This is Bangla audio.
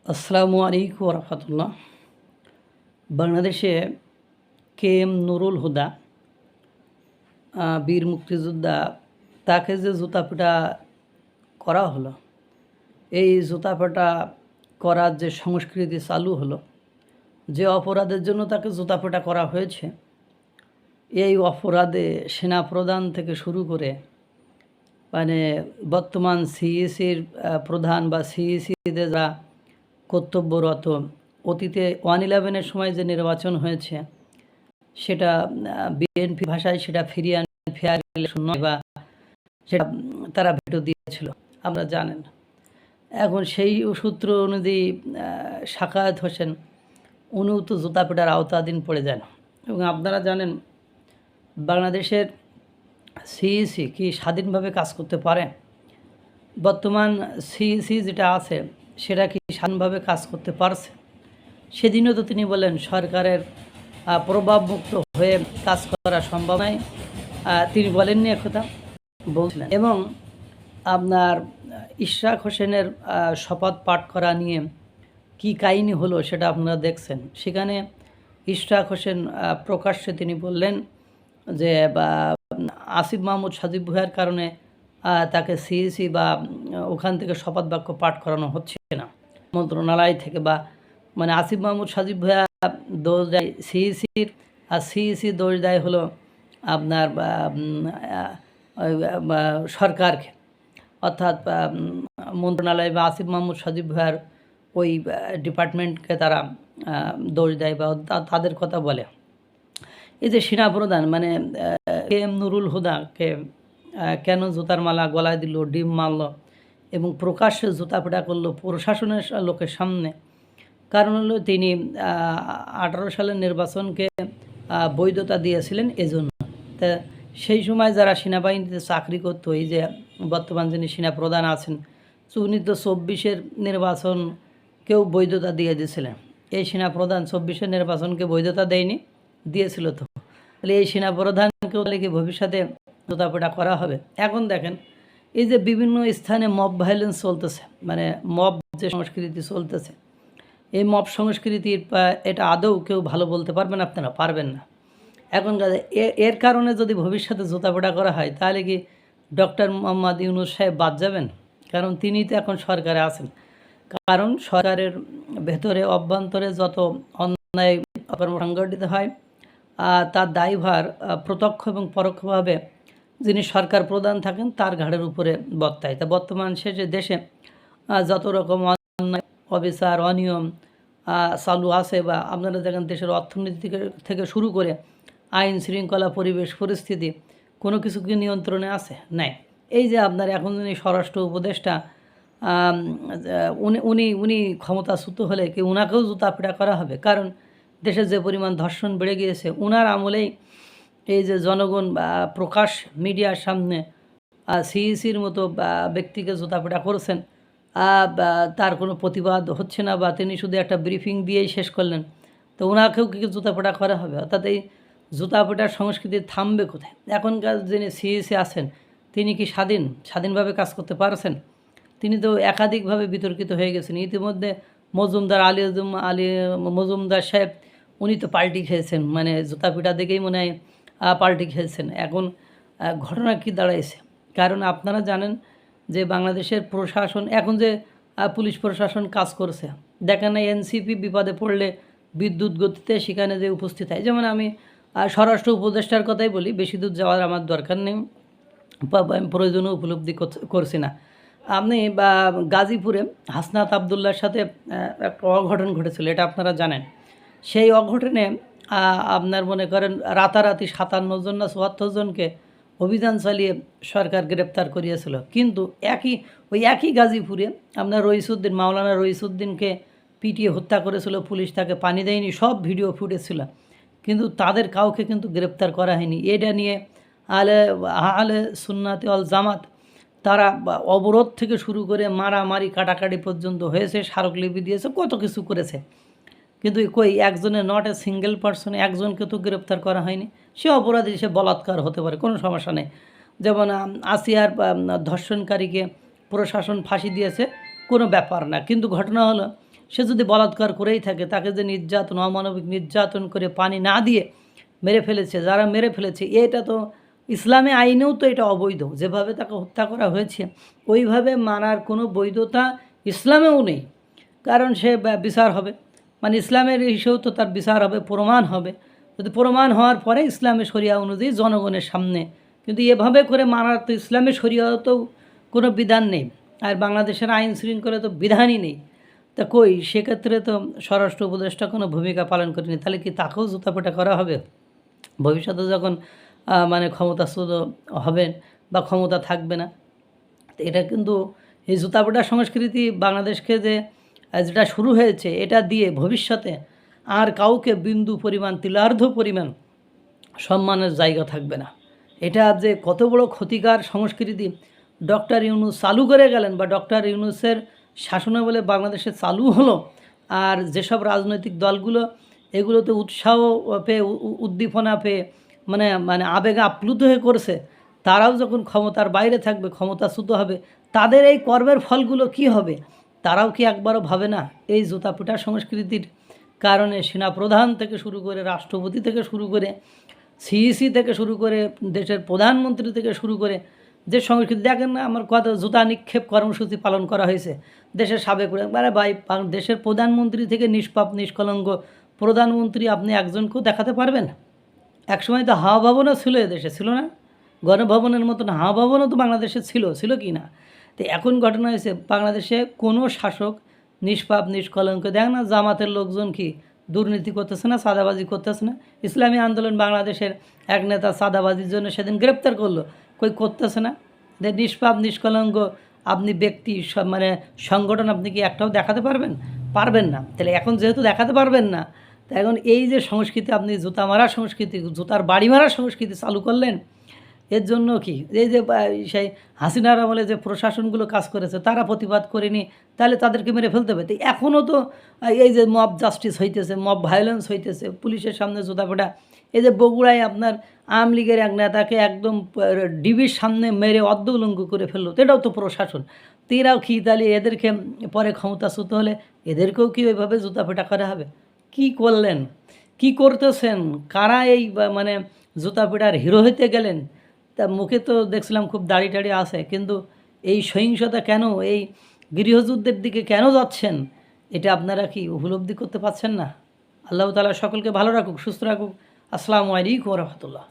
আসসালামু আলাইকুম রহমতুল্লাহ। বাংলাদেশে KM নুরুল হুদা বীর মুক্তিযোদ্ধা, তাকে যে জুতাপেটা করা হলো, এই জুতাপেটা করার যে সংস্কৃতি চালু হলো, যে অপরাধের জন্য তাকে জুতাপেটা করা হয়েছে, এই অপরাধে সেনাপ্রধান থেকে শুরু করে মানে বর্তমান CECর প্রধান বা CECতে যারা কর্তব্যরত, অতীতে 1/11-এর সময় যে নির্বাচন হয়েছে সেটা বিএনপি ভাষায় সেটা ফ্রি অ্যান্ড ফেয়ার ইলেকশন নয়, বা সেটা তারা ভেটো দিয়েছিল, আমরা জানেন। এখন সেই সূত্র অনুযায়ী সাখাওয়াত হোসেন উনিও তো জুতাপেটার আওতাধীন পড়ে যান। এবং আপনারা জানেন বাংলাদেশের CEC কি স্বাধীনভাবে কাজ করতে পারে? বর্তমান CEC যেটা আছে সেটা কি স্বাধীনভাবে কাজ করতে পারছে? সেদিনও তো তিনি বলেন সরকারের প্রভাবমুক্ত হয়ে কাজ করা সম্ভব নয়, তিনি বলেননি একথা, বলছিলেন। এবং আপনার ইশরাক হোসেনের শপথ পাঠ করা নিয়ে কি কাহিনী হলো সেটা আপনারা দেখছেন। সেখানে ইশরাক হোসেন প্রকাশ্যে তিনি বললেন যে আসিফ মাহমুদ সাজিব ভুঁইয়ার কারণে তাকে CEC বা ওখান থেকে শপথ বাক্য পাঠ করানো হচ্ছে না মন্ত্রণালয় থেকে, বা মানে আসিফ মাহমুদ সাজিব ভুঁইয়া দোষ দেয় CECর, আর CEC দোষ দেয় হলো আপনার সরকারকে, অর্থাৎ মন্ত্রণালয় বা আসিফ মাহমুদ সাজিব ভুঁইয়ার ওই ডিপার্টমেন্টকে তারা দোষ দেয় বা তাদের কথা বলে। এই যে সেনাপ্রধান মানে KM নুরুল হুদাকে কেন জুতার মালা গলায় দিল, ডিম মারল এবং প্রকাশ্যে জুতাপেটা করলো প্রশাসনের লোকের সামনে? কারণ হলো তিনি 18 সালের নির্বাচনকে বৈধতা দিয়েছিলেন এজন্য। তা সেই সময় যারা সেনাবাহিনীতে চাকরি করতো, এই যে বর্তমান যিনি সেনাপ্রধান আছেন, উনি তো 24-এর নির্বাচনকেও বৈধতা দিয়ে দিয়েছিলেন। এই সেনাপ্রধান 24-এর নির্বাচনকে বৈধতা দেয়নি, দিয়েছিল তো। তাহলে এই সেনাপ্রধানকেও কি ভবিষ্যতে জুতাপেটা করা হবে? এখন দেখেন এই যে বিভিন্ন স্থানে মব ভায়োলেন্স চলতেছে, মানে মব যে সংস্কৃতি চলতেছে, এই মব সংস্কৃতির এটা আদৌ কেউ ভালো বলতে পারবেন আপনারা? পারবেন না। এখন এর কারণে যদি ভবিষ্যতে জুতাপেটা করা হয় তাহলে কি ডক্টর মোহাম্মদ ইউনূস সাহেব বাদ যাবেন? কারণ তিনি তো এখন সরকারে আছেন। কারণ সরকারের ভেতরে অভ্যন্তরে যত অন্যায় অকর্ম সংগঠিত হয় তার দায়ভার প্রত্যক্ষ এবং পরোক্ষভাবে যিনি সরকার প্রধান থাকেন তার ঘাড়ের উপরে বর্তায়। তা বর্তমান শেষে দেশে যত রকম অন্যায়, অবিচার, অনিয়ম চালু আছে, বা আপনারা দেখেন দেশের অর্থনীতি থেকে শুরু করে আইন শৃঙ্খলা, পরিবেশ পরিস্থিতি, কোনো কিছু কি নিয়ন্ত্রণে আছে? নাই। এই যে আপনার এখন যিনি স্বরাষ্ট্র উপদেষ্টা, উনি ক্ষমতাচ্যুত হলে কি উনাকেও জুতাপেটা করা হবে? কারণ দেশে যে পরিমাণ ধর্ষণ বেড়ে গিয়েছে, উনার আমলেই এই যে জনগণ প্রকাশ মিডিয়ার সামনে CECর মতো ব্যক্তিকে জুতাপেটা করেছেন, তার কোনো প্রতিবাদ হচ্ছে না, বা তিনি শুধু একটা ব্রিফিং দিয়েই শেষ করলেন, তো ওনাকেও কি জুতাপেটা করা হবে? অর্থাৎ এই জুতাপেটার সংস্কৃতি থামবে কোথায়? এখনকার যিনি CEC আছেন তিনি কি স্বাধীনভাবে কাজ করতে পারছেন? তিনি তো একাধিকভাবে বিতর্কিত হয়ে গেছেন। ইতিমধ্যে আলী মজুমদার সাহেব উনি তো পাল্টি খেয়েছেন, মানে জুতাপিটা দেখেই মনে হয় পাল্টি খেয়েছেন। এখন ঘটনা কি দাঁড়াইছে? কারণ আপনারা জানেন যে বাংলাদেশের প্রশাসন এখন যে পুলিশ প্রশাসন কাজ করছে, দেখেন না এনসিপি বিপদে পড়লে বিদ্যুৎ গতিতে সেখানে যে উপস্থিত হয়। যেমন আমি স্বরাষ্ট্র উপদেষ্টার কথাই বলি, বেশি দূর যাওয়ার আমার দরকার নেই, আমি প্রয়োজনীয় উপলব্ধি করছি না। আপনি গাজীপুরে হাসনাত আবদুল্লার সাথে একটা অঘটন ঘটেছিল, এটা আপনারা জানেন। সেই অঘটনে আপনার মনে করেন রাতারাতি 57 জন না 74 জনকে অভিযান চালিয়ে সরকার গ্রেপ্তার করিয়েছিল। কিন্তু ওই একই গাজীপুরে আপনার মাওলানা রইসুদ্দিনকে পিটিয়ে হত্যা করেছিল পুলিশ, তাকে পানি দেয়নি, সব ভিডিও ফুটেজ ছিল, কিন্তু তাদের কাউকে কিন্তু গ্রেপ্তার করা হয়নি। এটা নিয়ে আহলে সুন্নাতে ওয়াল জামাত তারা অবরোধ থেকে শুরু করে মারামারি কাটাকাটি পর্যন্ত হয়েছে, স্মারকলিপি দিয়েছে, কত কিছু করেছে, কিন্তু একজনের নট এ সিঙ্গেল পার্সন, একজনকে তো গ্রেপ্তার করা হয়নি। সে অপরাধী, সে বলাৎকার হতে পারে, কোনো সমস্যা নেই। যেমন আসিয়ার ধর্ষণকারীকে প্রশাসন ফাঁসি দিয়েছে, কোনো ব্যাপার না। কিন্তু ঘটনা হলো সে যদি বলাৎকার করেই থাকে, তাকে যে নির্যাতন, অমানবিক নির্যাতন করে পানি না দিয়ে মেরে ফেলেছে, যারা মেরে ফেলেছে, এটা তো ইসলামে আইনেও তো এটা অবৈধ। যেভাবে তাকে হত্যা করা হয়েছে ওইভাবে মানার কোনো বৈধতা ইসলামেও নেই। কারণ সে বিচার হবে, মানে ইসলামের হিসেবেও তো তার বিচার হবে, প্রমাণ হবে। যদি প্রমাণ হওয়ার পরে ইসলামের শরিয়া অনুযায়ী জনগণের সামনে, কিন্তু এভাবে করে মানার তো ইসলামের শরিয়াতেও কোনো বিধান নেই, আর বাংলাদেশের আইন শৃঙ্খলা তো বিধানই নেই। তা কই, সেক্ষেত্রে তো স্বরাষ্ট্র উপদেষ্টা কোনো ভূমিকা পালন করেনি, তাহলে কি তাকেও জুতাপেটা করা হবে? ভবিষ্যতে যখন মানে ক্ষমতাচ্যুত হবেন বা ক্ষমতা থাকবে না, তো এটা কিন্তু এই জুতাপেটা সংস্কৃতি বাংলাদেশকে যেটা শুরু হয়েছে, এটা দিয়ে ভবিষ্যতে আর কাউকে বিন্দু পরিমাণ, তিলার্ধ পরিমাণ সম্মানের জায়গা থাকবে না। এটা যে কত বড় ক্ষতিকর সংস্কৃতি ডক্টর ইউনূস চালু করে গেলেন, বা ডক্টর ইউনূসের শাসনে বলে বাংলাদেশে চালু হলো। আর যেসব রাজনৈতিক দলগুলো এগুলোতে উৎসাহ পেয়ে, উদ্দীপনা পেয়ে, মানে মানে আবেগে আপ্লুত হয়ে করছে, তারাও যখন ক্ষমতার বাইরে থাকবে, ক্ষমতাচ্যুত হবে, তাদের এই কর্মের ফলগুলো কি হবে তারাও কি একবারও ভাবে না? এই জুতাপিটা সংস্কৃতির কারণে সেনাপ্রধান থেকে শুরু করে, রাষ্ট্রপতি থেকে শুরু করে, সিইসি থেকে শুরু করে, দেশের প্রধানমন্ত্রী থেকে শুরু করে, যে সংস্কৃতি দেখেন না, আমার কত জুতা নিক্ষেপ কর্মসূচি পালন করা হয়েছে দেশের সাবেক, মানে ভাই, দেশের প্রধানমন্ত্রী থেকে নিষ্পাপ নিষ্কলঙ্ক প্রধানমন্ত্রী আপনি একজনকেও দেখাতে পারবেন? একসময় তো হাওয়া ভবনও ছিল এদেশে, ছিল না? গণভবনের মতন হাওয়া ভবনও তো বাংলাদেশে ছিল কি না? তো এখন ঘটনা হয়েছে, বাংলাদেশে কোনো শাসক নিষ্পাপ নিষ্কলঙ্ক, দেখ না জামাতের লোকজন কি দুর্নীতি করতেছে না, চাঁদাবাজি করতেছে না? ইসলামী আন্দোলন বাংলাদেশের এক নেতা চাঁদাবাজির জন্য সেদিন গ্রেপ্তার করলো, কই করতেছে না? নিষ্পাপ নিষ্কলঙ্ক আপনি ব্যক্তি, মানে সংগঠন আপনি কি একটাও দেখাতে পারবেন? পারবেন না। তাহলে এখন যেহেতু দেখাতে পারবেন না, তা এখন এই যে সংস্কৃতি, আপনি জুতা মারা সংস্কৃতি, জুতার বাড়ি মারা সংস্কৃতি চালু করলেন, এর জন্য কি এই যে সেই হাসিনার আমলে যে প্রশাসনগুলো কাজ করেছে তারা প্রতিবাদ করেনি, তাহলে তাদেরকে মেরে ফেলতে হবে? তো এখনও তো এই যে মব জাস্টিস হইতেছে, মব ভায়োলেন্স হইতেছে, পুলিশের সামনে জুতাপেটা। এই যে বগুড়ায় আপনার আওয়ামী লীগের এক নেতাকে একদম ডিবির সামনে মেরে অর্ধউলঙ্গ করে ফেললো, তো এটাও তো প্রশাসন। তো এরাও কি তাহলে এদেরকে পরে ক্ষমতাচ্যুত হলে এদেরকেও কি ওইভাবে জুতাপেটা করা হবে? কি করলেন, কি করতেছেন, কারা এই মানে জুতাপেটার হিরো হইতে গেলেন? তা মুখে তো দেখছিলাম খুব দাড়ি টাড়ি আছে, কিন্তু এই সহিংসতা কেন, এই গৃহযুদ্ধের দিকে কেন যাচ্ছেন, এটা আপনারা কি উপলব্ধি করতে পারছেন না? আল্লাহ তাআলা সকলকে ভালো রাখুক, সুস্থ রাখুক। আসসালামু আলাইকুম ওয়া রাহমাতুল্লাহ।